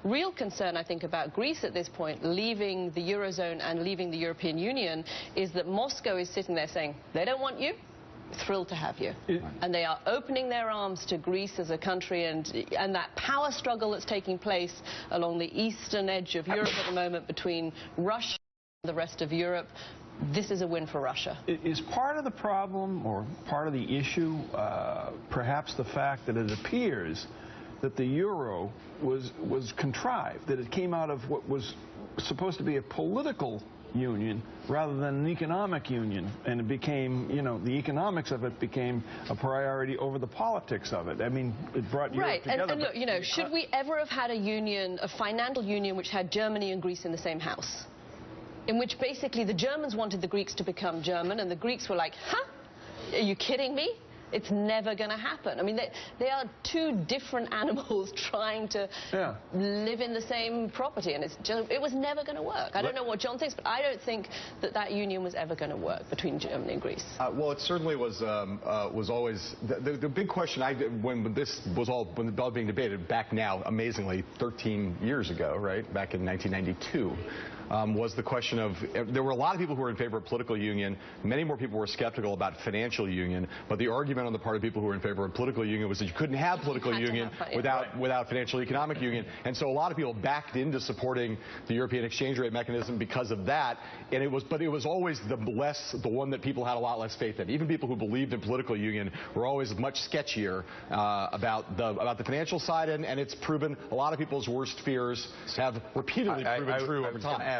Real concern, I think, about Greece at this point, leaving the Eurozone and leaving the European Union, is that Moscow is sitting there saying, they don't want you, thrilled to have you. And they are opening their arms to Greece as a country, and that power struggle that's taking place along the eastern edge of Europe at the moment between Russia and the rest of Europe. This is a win for Russia. Is part of the problem or part of the issue perhaps the fact that it appears that the euro was contrived, that it came out of what was supposed to be a political union rather than an economic union, and it became, you know, the economics of it became a priority over the politics of it. I mean, it brought Europe together. And look, you know, should we ever have had a union, a financial union, which had Germany and Greece in the same house, in which basically the Germans wanted the Greeks to become German, and the Greeks were like, huh? Are you kidding me? It's never going to happen. I mean, they are two different animals trying to live in the same property, and it was never going to work. I don't know what John thinks, but I don't think that union was ever going to work between Germany and Greece. Well, it certainly was always the big question. When this was all being debated back now, amazingly, 13 years ago, right, back in 1992. Was the question of, there were a lot of people who were in favor of political union. Many more people were skeptical about financial union. But the argument on the part of people who were in favor of political union was that you couldn't have political union without financial economic union. And so a lot of people backed into supporting the European exchange rate mechanism because of that. And but it was always the one that people had a lot less faith in. Even people who believed in political union were always much sketchier about the financial side. And it's proven a lot of people's worst fears have repeatedly proven true over time.